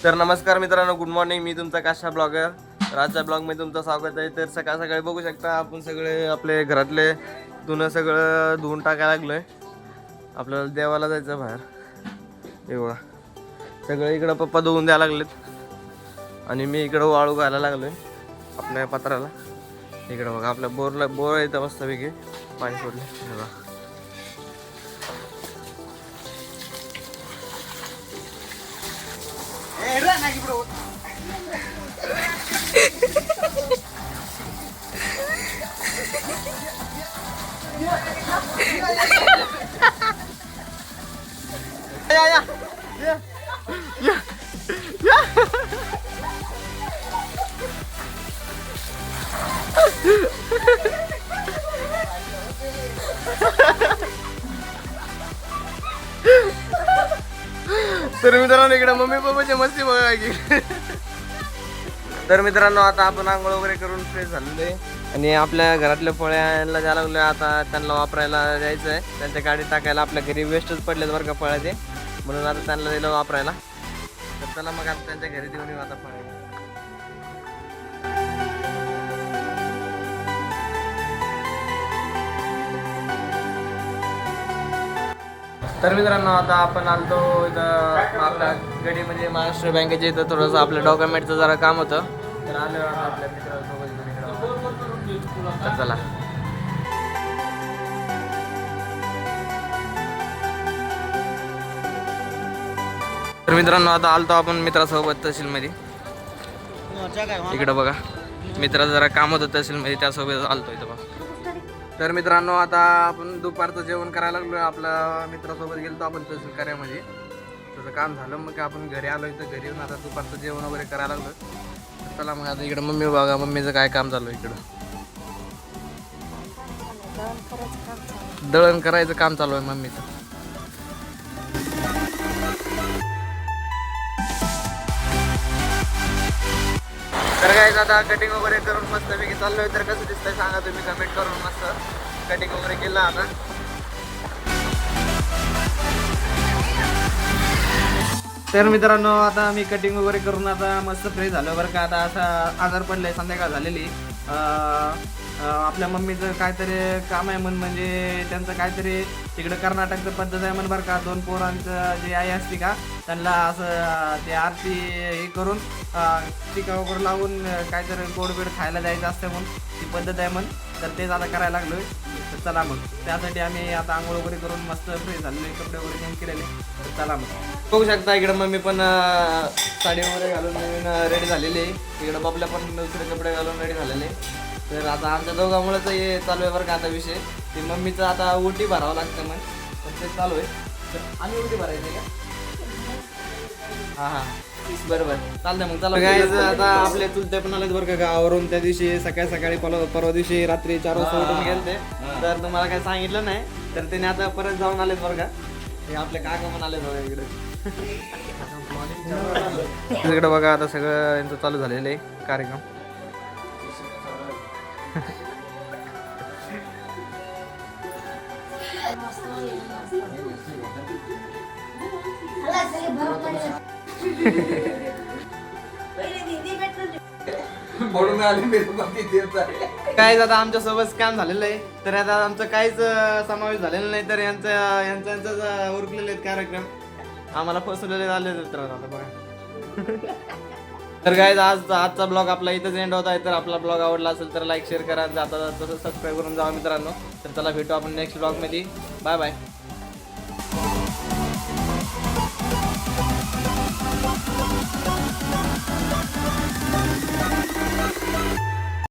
तर नमस्कार मित्रांनो, गुड मॉर्निंग. मी तुमचा काशा ब्लॉगर. तर आजच्या ब्लॉगमध्ये तुमचं स्वागत आहे. तर सकाळ सकाळी बघू शकता आपण सगळे आपले घरातले धुणं सगळं धुवून टाकायला लागलोय. आपल्याला देवाला जायचं बाहेर. हे बघा सगळं इकडं पप्पा धुवून द्यायला लागलेत आणि मी इकडं वाळू घालायला लागलोय आपल्या पत्राला. इकडं बघा आपल्या बोर येतं मस्तपैकी पाणी सोडले. हे बघा तर मित्रांनो इकडे मम्मी पप्पाची मस्ती बघा की. तर मित्रांनो आता आपण आंघोळ वगैरे करून फ्रेश झालेलो आहे आणि आपल्या घरातल्या फळ्याला जायला लागलो. आता त्यांना वापरायला जायचं आहे. त्यांच्या गाडीत टाकायला आपल्या घरी वेस्टच पडलेत बरं का फळाचे, म्हणून आता त्यांना दिलं वापरायला. तर चला मग आता त्यांच्या घरी देऊन येऊ आता फळ. तर मित्रांनो आता आपण आलतो इथं आपल्या गडी म्हणजे महाराष्ट्र बँकेच्या इथं थोडंसं आपलं डॉक्युमेंटचं जरा काम होतं. तर आलो आता आपल्या मित्रांसोबत घेऊन इकडं. तर चला. तर मित्रांनो आता आलतो आपण मित्रासोबत तहसीलमध्ये. इकडं बघा मित्राचं जरा काम होतं तहसीलमध्ये, त्यासोबत आलतो इथं बघा. तर मित्रांनो आता आपण दुपारचं जेवण करायला लागलो. आपल्या मित्रासोबत गेलो आपण तहसील कार्यामध्ये. त्याचं काम झालं मग आपण घरी आलो. इथं घरी येऊन आता दुपारचं जेवण वगैरे करायला लागलो. तर चला मग आता इकडं मम्मी बघा, मम्मीचं काय काम चालू आहे. इकडं दळण करायचं काम चालू आहे मम्मीचं. तर काय आता कटिंग वगैरे करून मस्तपैकी चाललोय. तर कसं दिसतंय सांगा तुम्ही कमेंट करून. मस्त कटिंग वगैरे केलं आता. तर मित्रांनो आता मी कटिंग वगैरे करून आता मस्त फ्रेश झालो बरं का. आता असा आजार पडलाय, संध्याकाळ झालेली. आपल्या मम्मीचं काहीतरी काम आहे म्हणजे त्यांचं काहीतरी तिकडं कर्नाटकचं पद्धत आहे बरं का. 2 पोरांचं जे आई असते का त्यांना असं ते आरती हे करून टीका वगैरे लावून काहीतरी गोडबीड खायला जायचं असतं म्हणून ती पद्धत आहे तर तेच आता करायला लागलोय. तर चला मग त्यासाठी आम्ही आता आंघोळ वगैरे करून मस्त फ्रेश झालेले, कपडे वगैरे चेंज केलेले. तर चला मग बघू शकता इकडं मम्मी पण साडी वगैरे घालून नवीन रेडी झालेली आहे. इकडं बाबल्या पण दुसरे कपडे घालून रेडी झालेले. तर आता आमच्या दोघांमुळेच हे चालू आहे बरं का आता विषय. ते मम्मीचं आता ओटी भरावं लागतं मग, तर ते चालू आहे. तर आम्ही ओटी भरायचं का? हां बरोबर चालतंय मग. चला काय आता आपले चुलते पण आलेत बरं का गावावरून. त्या दिवशी सकाळी परवा दिवशी रात्री 4 वाजता उठून गेले ते. तर तुम्हाला काही सांगितलं नाही, तर त्याने आता परत जाऊन आलेत बरं का. हे आपले काका पण आलेत बघा इकडे. तिकडे बघा आता सगळं यांचं चालू झालेलं आहे कार्यक्रम. काय आता आमच्या सोबत स्कॅम झालेलं आहे. तर आता आमचं काहीच समावेश झालेला नाही. तर यांचं उरकलेले आहेत कार्यक्रम. आम्हाला फसवलेले झाले तर आता बघा. तर काय आजचा ब्लॉग आपला इथंच एंड होत आहे. तर आपला ब्लॉग आवडला असेल तर लाईक शेअर करा, जाता तसं सबस्क्राईब करून जावा मित्रांनो. तर चला भेटू आपण नेक्स्ट ब्लॉगमध्ये. Bye bye.